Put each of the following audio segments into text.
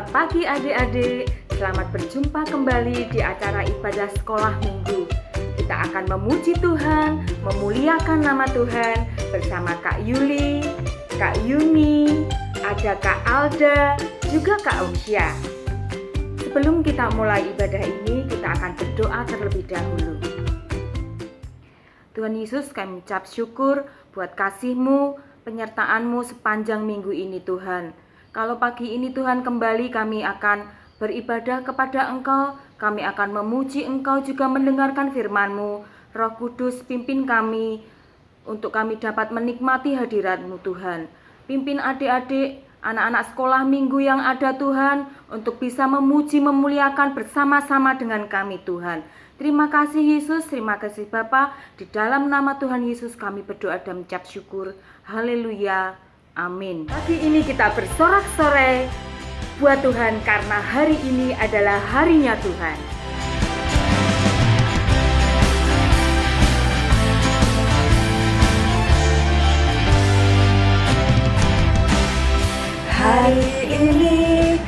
Selamat pagi adik-adik, selamat berjumpa kembali di acara ibadah sekolah minggu. Kita akan memuji Tuhan, memuliakan nama Tuhan bersama Kak Yuli, Kak Yuni, ada Kak Alda, juga Kak Usia. Sebelum kita mulai ibadah ini, kita akan berdoa terlebih dahulu. Tuhan Yesus, kami ucap syukur buat kasih-Mu, penyertaan-Mu sepanjang minggu ini Tuhan. Kalau pagi ini Tuhan kembali kami akan beribadah kepada Engkau, kami akan memuji Engkau juga mendengarkan firman-Mu. Roh Kudus pimpin kami untuk kami dapat menikmati hadirat-Mu Tuhan. Pimpin adik-adik, anak-anak sekolah minggu yang ada Tuhan, untuk bisa memuji memuliakan bersama-sama dengan kami Tuhan. Terima kasih Yesus, terima kasih Bapa. Di dalam nama Tuhan Yesus kami berdoa dan mengucap syukur. Haleluya. Amin. Pagi ini kita bersorak-sorai buat Tuhan karena hari ini adalah harinya Tuhan. Hari ini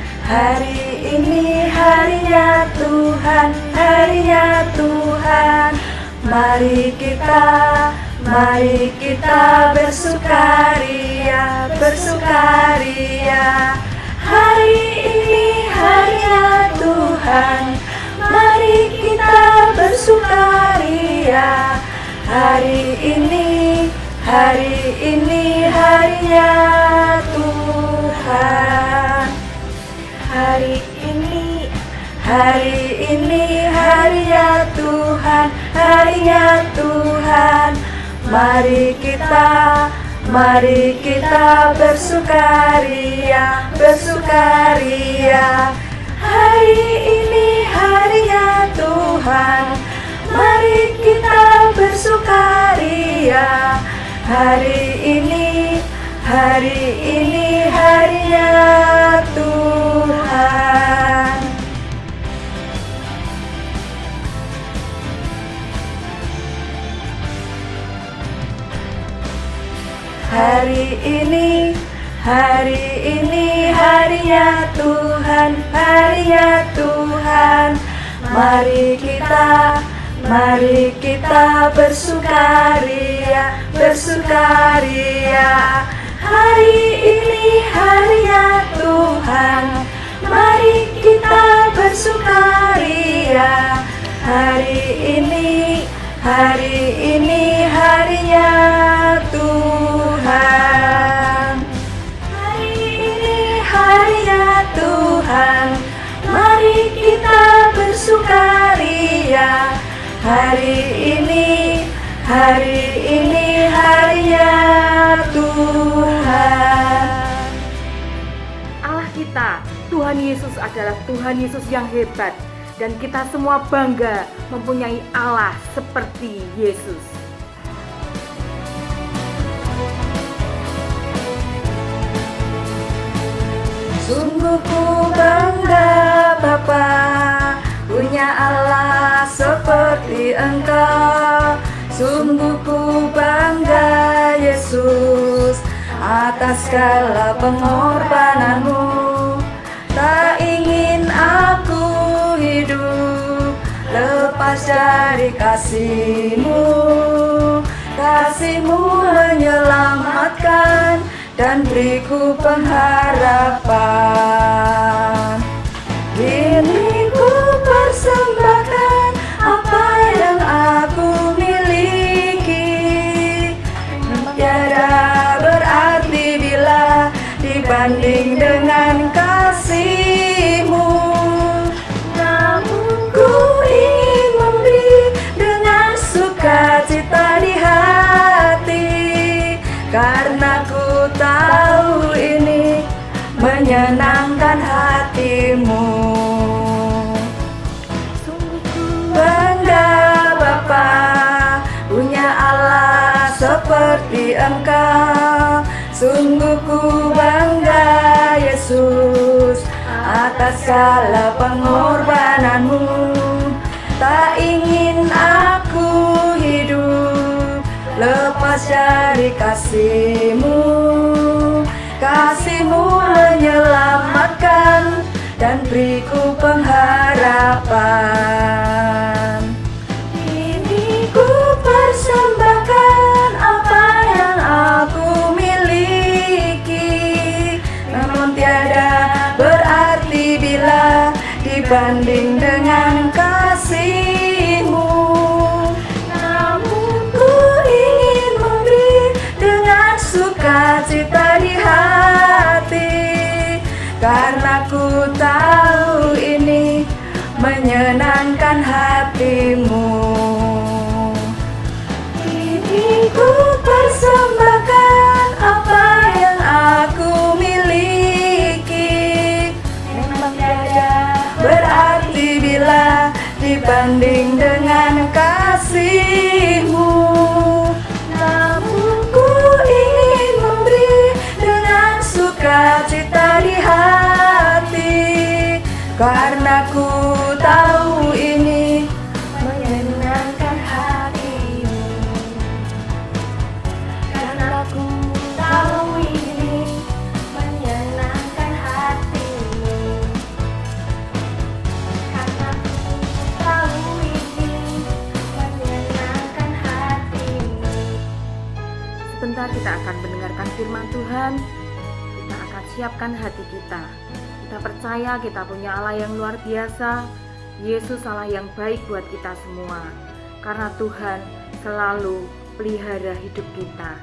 harinya Tuhan, harinya Tuhan. Mari kita bersukaria, bersukaria. Hari ini harinya Tuhan, mari kita bersukaria. Hari ini harinya Tuhan. Hari ini harinya Tuhan, harinya Tuhan. Mari kita bersukaria, bersukaria. Hari ini harinya Tuhan, mari kita bersukaria. Hari ini harinya Tuhan. Hari ini harinya Tuhan, harinya Tuhan. Mari kita bersukaria, bersukaria. Hari ini harinya Tuhan, mari kita bersukaria. Hari ini harinya Tuhan. Hari ini harinya Tuhan, mari kita bersukaria. Hari ini harinya Tuhan. Allah kita, Tuhan Yesus adalah Tuhan Yesus yang hebat, dan kita semua bangga mempunyai Allah seperti Yesus. Sungguh ku bangga Bapa, punya Allah seperti Engkau. Sungguh ku bangga Yesus, atas segala pengorbananmu. Tak ingin aku hidup lepas dari kasih-Mu. Kasih-Mu menyelamatkan dan beriku pengharapan. Kini ku persembahkan apa yang aku miliki. Tiada berarti bila dibanding dengan kasih-Mu. Namun ku ingin memberi dengan sukacita di hati, karena ku tahu ini menyenangkan hati-Mu. Sungguh ku bangga Bapa, punya Allah seperti Engkau. Sungguh ku bangga Yesus, atas segala pengorbananmu. Tak ingin aku hidup lepas dari kasih-Mu. Kasih-Mu menyelamatkan dan beriku pengharapan. Kini ku persembahkan apa yang aku miliki, namun tiada berarti bila dibanding dengan kasih-Mu. Namun ku ingin memberi dengan sukacita di hati, karena ku tahu ini menyenangkan hati-Mu. Kini ku persembahkan apa yang aku miliki, memang tiada berarti bila dibanding dengan kasih-Mu. Namun ku ingin memberi dengan sukacita di hati, karena ku tahu ini menyenangkan hati-Mu. Karena ku tahu ini menyenangkan hati-Mu. Karena ku tahu ini menyenangkan hati-Mu. Sebentar kita akan mendengarkan firman Tuhan. Kita akan siapkan hati kita. Kita percaya kita punya Allah yang luar biasa. Yesus Allah yang baik buat kita semua. Karena Tuhan selalu pelihara hidup kita.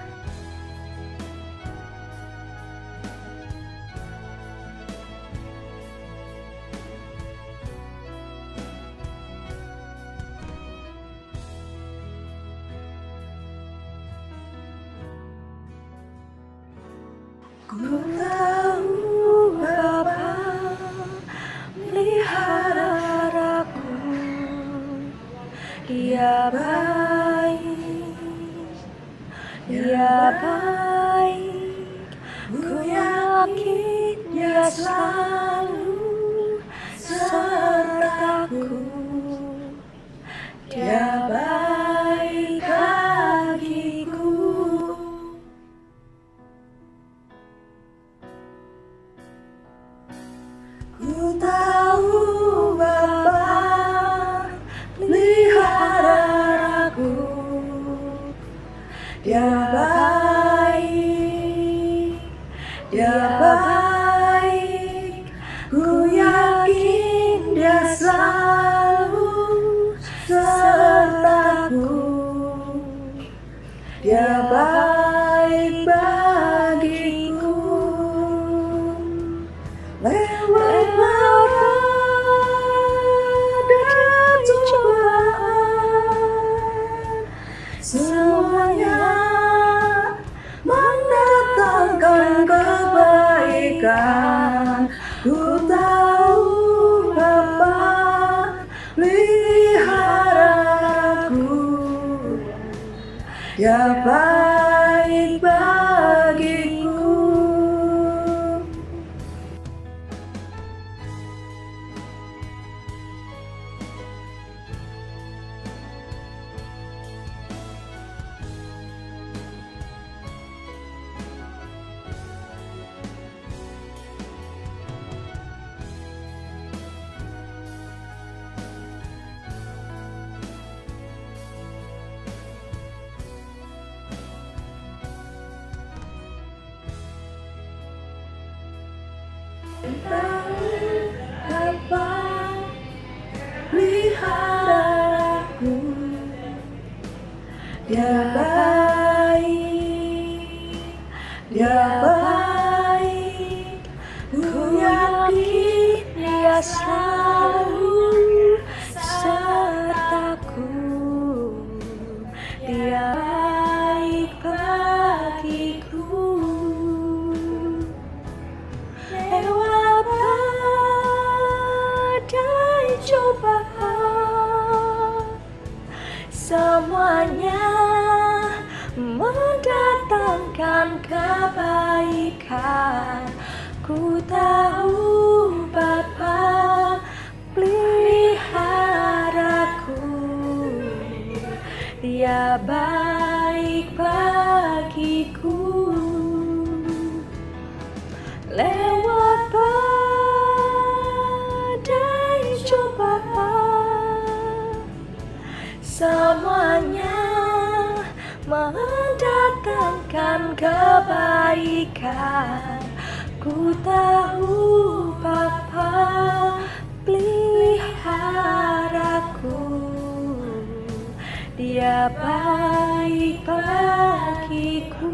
Ku tahu Bapa pelihara aku, Dia baik, Dia baik. Ku yakin Dia selalu sertaku, Dia baik bagiku. Ku tahu Bapa pelihara aku, Dia baik, Dia baik. Ku yakin Dia selalu sertaku, Dia baik bagiku. Lewat badai cobaan, semuanya mendatangkan kebaikan. Ku tahu Bapa pelihara aku, Dia baik bagiku. Apa pelihara aku, Dia baik, Dia baik. Ku yakin Dia selalu sertaku, Dia baik bagiku. Lewat badai cobaan, semuanya mendatangkan kebaikan. Ku tahu Bapa peliharaku, Dia baik bagiku. Lewat badai akan kebaikan. Ku tahu Bapa peliharaku, Dia baik bagiku.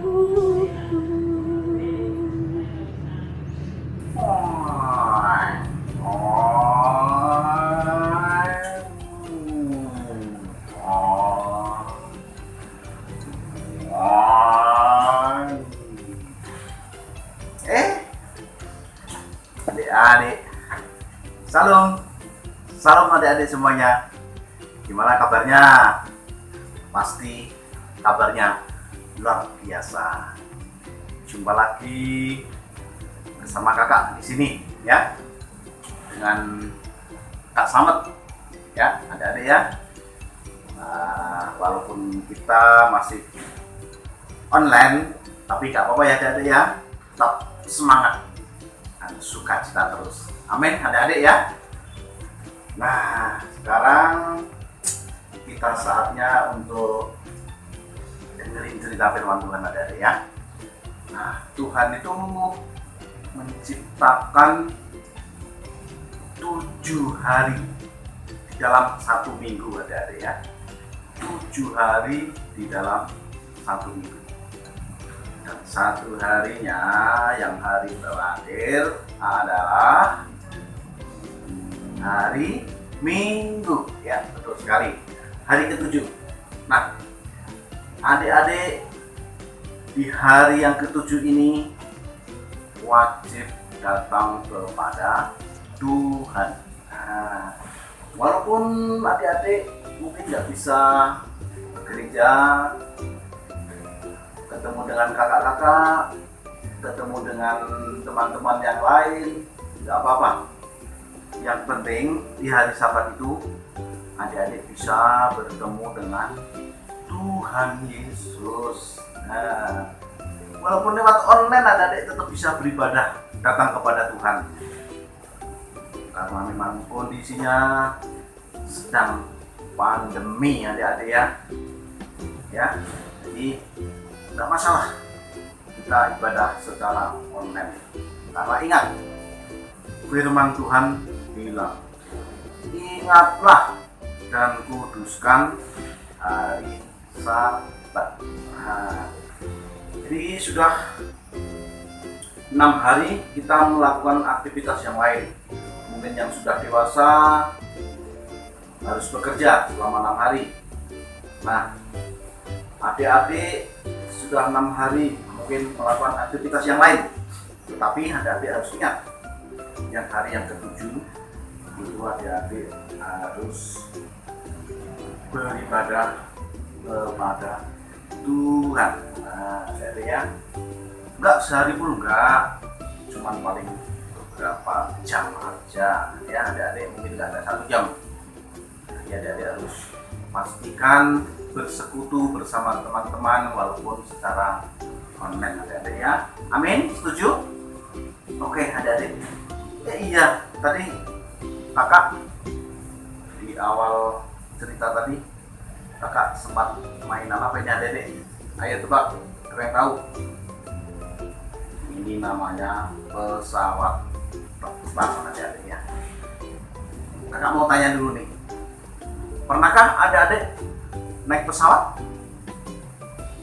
Adik-adik, salam adik-adik semuanya. Gimana kabarnya? Pasti kabarnya luar biasa. Jumpa lagi bersama kakak di sini ya, dengan Kak Slamet ya, adik-adik ya. Nah, walaupun kita masih online, tapi gak apa-apa ya adik-adik ya, tetap semangat dan sukacita terus. Amin adik-adik ya. Nah, sekarang kita saatnya untuk dengerin cerita firman Tuhan adik-adik ya. Nah, Tuhan itu menciptakan 7 hari di dalam 1 minggu adik-adik ya. 7 hari di dalam 1 minggu. Dan 1 harinya yang hari terakhir adalah hari Minggu ya, betul sekali, hari ke-7. Nah, adik-adik di hari yang ke-7 ini wajib datang kepada Tuhan. Nah, walaupun adik-adik mungkin nggak bisa ke gereja, ketemu dengan kakak-kakak, ketemu dengan teman-teman yang lain, nggak apa-apa. Yang penting di hari Sabat itu adik-adik bisa bertemu dengan Tuhan Yesus. Nah, walaupun lewat online adik-adik tetap bisa beribadah, datang kepada Tuhan. Karena memang kondisinya sedang pandemi adik-adik ya. Ya, jadi nggak masalah kita ibadah secara online. Karena ingat, firman Tuhan bilang, ingatlah dan kuduskan hari Sabat. Nah, jadi sudah 6 hari kita melakukan aktivitas yang lain. Mungkin yang sudah dewasa harus bekerja selama 6 hari. Nah, adik-adik sudah 6 hari mungkin melakukan aktivitas yang lain. Tetapi adik-adik harus ingat, yang hari yang ke-7 itu adik-adik harus beribadah kepada Tuhan. Nah, adik-adik ya, enggak sehari pun enggak, cuman paling beberapa jam aja ya adik-adik, mungkin enggak ada 1 jam. Jadi adik-adik harus pastikan bersekutu bersama teman-teman walaupun secara online adik-adik ya. Amin, setuju? Oke adik-adik. Ya iya, tadi kakak di awal cerita tadi kakak sempat main apa ini adik-adik? Ayo tebak, siapa yang tahu? Ini namanya pesawat terbang adik-adik ya. Kakak mau tanya dulu nih, pernahkah adik-adik naik pesawat?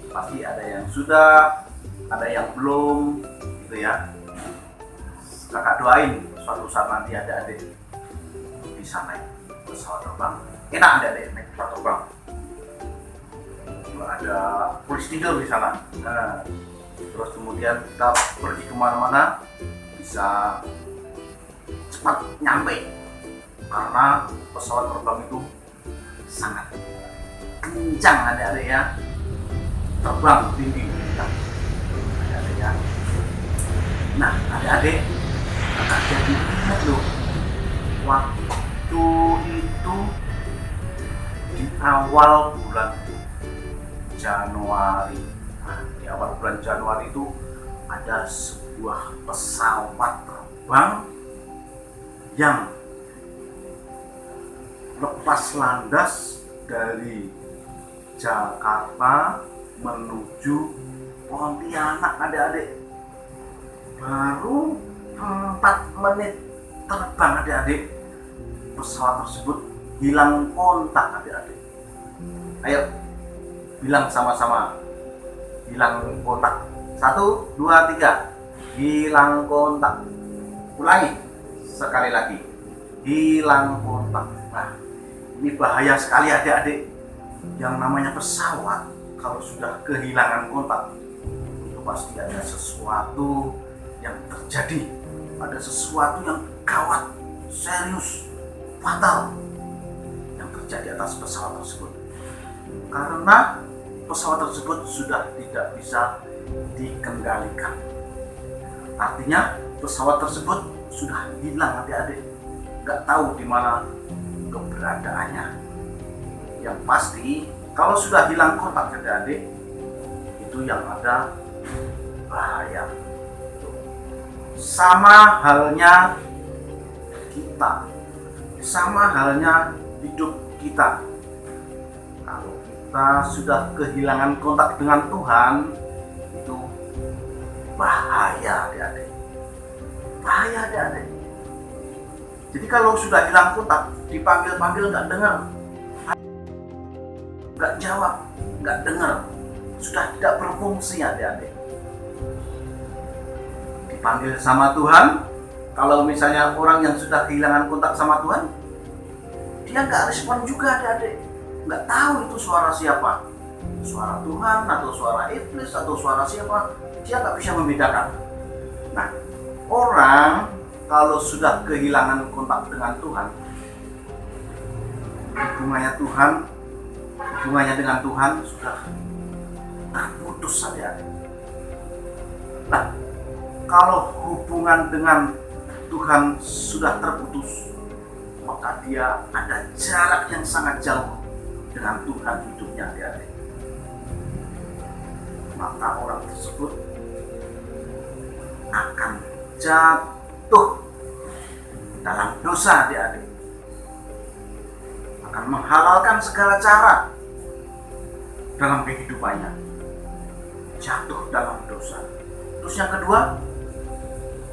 Pasti ada yang sudah, ada yang belum gitu ya. Kakak doain suatu saat nanti adik-adik bisa naik pesawat terbang. Enak adik-adik naik pesawat terbang. Ada polisi tidur di sana. Nah, terus kemudian kita pergi kemana-mana bisa cepat nyampe karena pesawat terbang itu sangat kencang adik-adik ya, terbang tinggi adik-adik ya. Nah adik-adik, kakak jadi ingat loh, waktu itu di awal bulan Januari. Nah, di awal bulan Januari itu ada sebuah pesawat terbang yang lepas landas dari Jakarta menuju Pontianak adik-adik. Baru 4 menit terbang adik-adik, pesawat tersebut hilang kontak adik-adik. Ayo bilang sama-sama, hilang kontak. 1, 2, 3. Hilang kontak. Ulangi sekali lagi, hilang kontak. Nah, ini bahaya sekali adik-adik. Yang namanya pesawat kalau sudah kehilangan kontak, itu pasti ada sesuatu yang terjadi, ada sesuatu yang gawat, serius, fatal yang terjadi atas pesawat tersebut. Karena pesawat tersebut sudah tidak bisa dikendalikan. Artinya pesawat tersebut sudah hilang adik-adik, nggak tahu di mana keberadaannya. Yang pasti kalau sudah hilang kontak adik-adik, itu yang ada bahaya. Sama halnya kita, sama halnya hidup kita. Kalau kita sudah kehilangan kontak dengan Tuhan, itu bahaya adik-adik. Bahaya adik-adik. Jadi kalau sudah hilang kontak, dipanggil-panggil nggak dengar, nggak jawab, nggak dengar, sudah tidak berfungsi adik-adik. Dipanggil sama Tuhan, kalau misalnya orang yang sudah kehilangan kontak sama Tuhan, dia nggak respon juga adik-adik. Nggak tahu itu suara siapa, suara Tuhan atau suara iblis atau suara siapa, dia nggak bisa membedakan. Nah, orang kalau sudah kehilangan kontak dengan Tuhan, hubungannya dengan Tuhan sudah terputus adik-adik. Nah, kalau hubungan dengan Tuhan sudah terputus, maka dia ada jarak yang sangat jauh dengan Tuhan hidupnya adik-adik. Maka orang tersebut akan jatuh dalam dosa adik-adik, akan menghalalkan segala cara dalam kehidupannya, jatuh dalam dosa. Terus yang kedua,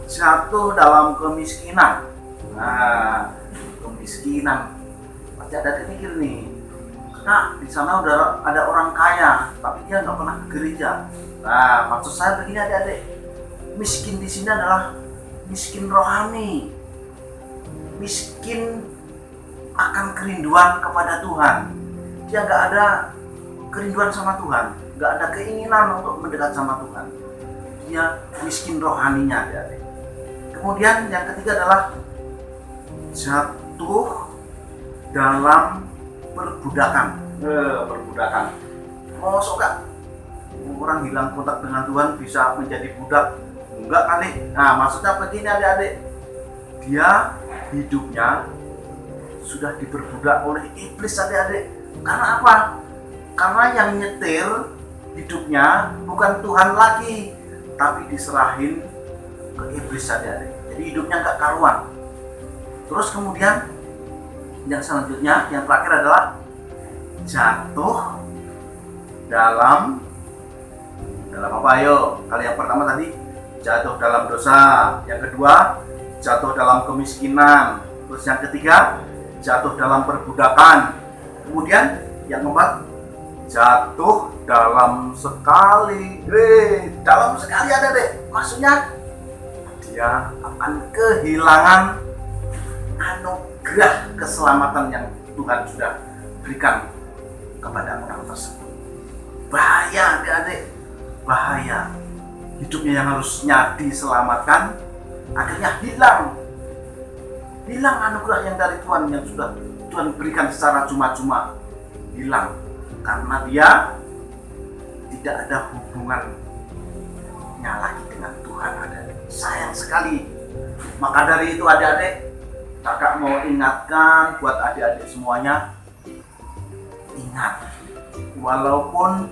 jatuh dalam kemiskinan. Nah, kemiskinan, pasti ada mikir nih, karena di sana udah ada orang kaya, tapi dia nggak pernah ke gereja. Nah, maksud saya begini adik-adik, miskin di sini adalah miskin rohani, miskin akan kerinduan kepada Tuhan. Dia nggak ada kerinduan sama Tuhan, nggak ada keinginan untuk mendekat sama Tuhan. Dia miskin rohaninya adik-adik. Kemudian yang ketiga adalah jatuh dalam perbudakan. Perbudakan. Mosok gak orang hilang kontak dengan Tuhan bisa menjadi budak? Enggak kali. Nah, maksudnya begini adik-adik, dia hidupnya sudah diperbudak oleh iblis adik-adik. Karena apa? Karena yang nyetir hidupnya bukan Tuhan lagi, tapi diserahin ke iblis adik-adik. Jadi hidupnya nggak karuan. Terus kemudian yang selanjutnya, yang terakhir adalah jatuh dalam apa? Ayo, kali yang pertama tadi jatuh dalam dosa, yang kedua jatuh dalam kemiskinan, terus yang ketiga jatuh dalam perbudakan, kemudian yang keempat jatuh dalam sekali. Dalam sekali ada deh, maksudnya dia akan kehilangan anugerah keselamatan yang Tuhan sudah berikan kepada orang tersebut. Bahaya adik-adik, bahaya. Hidupnya yang harusnya diselamatkan akhirnya hilang anugerah yang dari Tuhan yang sudah Tuhan berikan secara cuma-cuma, hilang karena dia tidak ada hubungannya lagi dengan Tuhan. Sayang sekali. Maka dari itu adik-adik, kakak mau ingatkan buat adik-adik semuanya, ingat, walaupun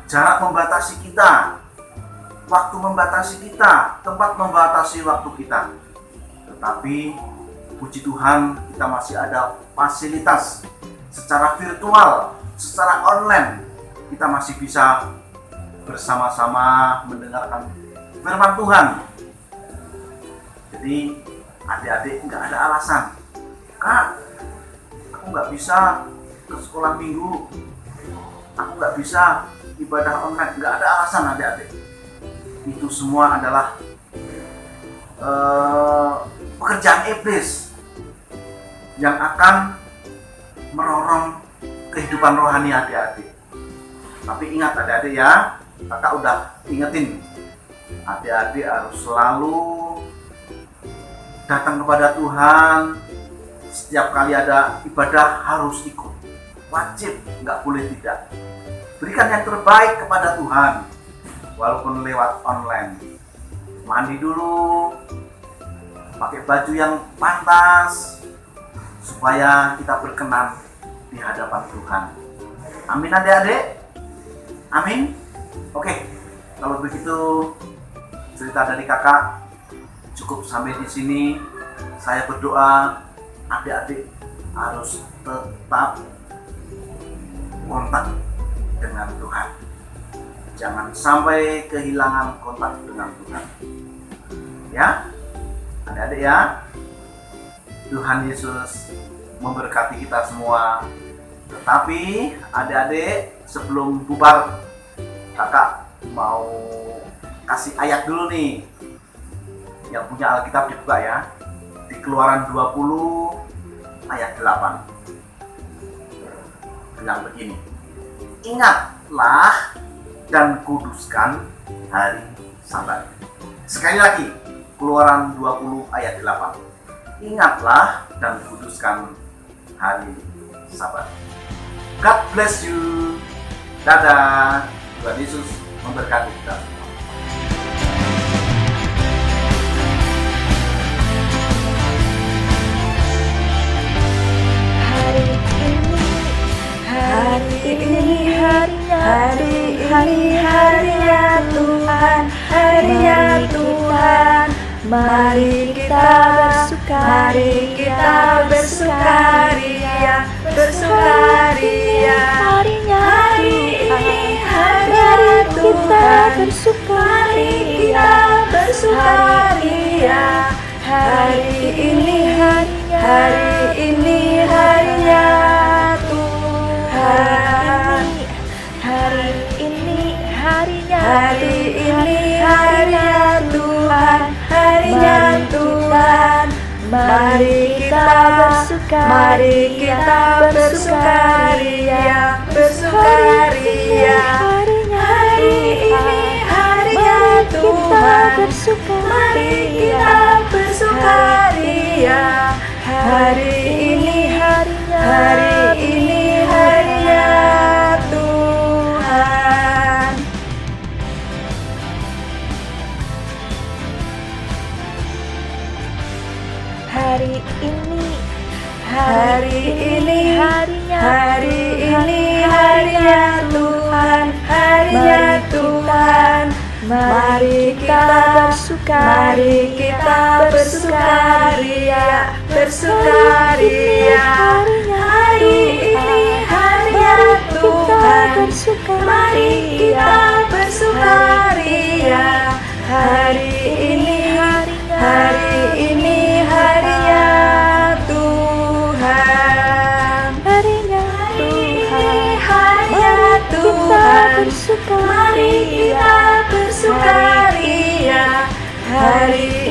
jarak membatasi kita, waktu membatasi kita, tempat membatasi waktu kita, tetapi puji Tuhan kita masih ada fasilitas secara virtual, secara online, kita masih bisa bersama-sama mendengarkan firman Tuhan. Jadi adik-adik nggak ada alasan, Kak, aku nggak bisa ke sekolah minggu, aku nggak bisa ibadah online. Nggak ada alasan adik-adik. Itu semua adalah pekerjaan iblis yang akan merorong kehidupan rohani adik-adik. Tapi ingat adik-adik ya, kakak udah ingetin, adik-adik harus selalu datang kepada Tuhan. Setiap kali ada ibadah harus ikut, wajib, nggak boleh tidak. Berikan yang terbaik kepada Tuhan, walaupun lewat online. Mandi dulu, pakai baju yang pantas, supaya kita berkenan di hadapan Tuhan. Amin adik-adik? Amin? Oke, kalau begitu cerita dari kakak cukup sampai di sini. Saya berdoa adik-adik harus tetap kontak dengan Tuhan. Jangan sampai kehilangan kontak dengan Tuhan. Ya, adik-adik ya. Tuhan Yesus memberkati kita semua. Tetapi adik-adik, sebelum bubar, kakak mau kasih ayat dulu nih. Yang punya Alkitab dibuka ya. Di Keluaran 20 ayat 8. Bilang begini, ingatlah dan kuduskan hari Sabat. Sekali lagi, Keluaran 20 ayat 8. Ingatlah dan kuduskan hari Sabat. God bless you. Dadah. Tuhan Yesus memberkati kita. Harinya Tuhan, harinya Tuhan. Mari kita bersukaria, bersukaria. Hari ini harinya Tuhan, mari kita bersukaria. Hari ini harinya Tuhan. Hari ini harinya Tuhan, harinya Tuhan. Mari kita bersukaria, bersukaria. Hari ini harinya Tuhan, mari kita bersukaria. Hari ini harinya Tuhan. Hari ini harinya Tuhan, harinya Tuhan. Mari kita bersukaria, bersukaria. Hari ini harinya Tuhan, mari kita bersukaria. Hari ini harinya Tuhan, harinya Tuhan. Mari kita bersukaria. Hari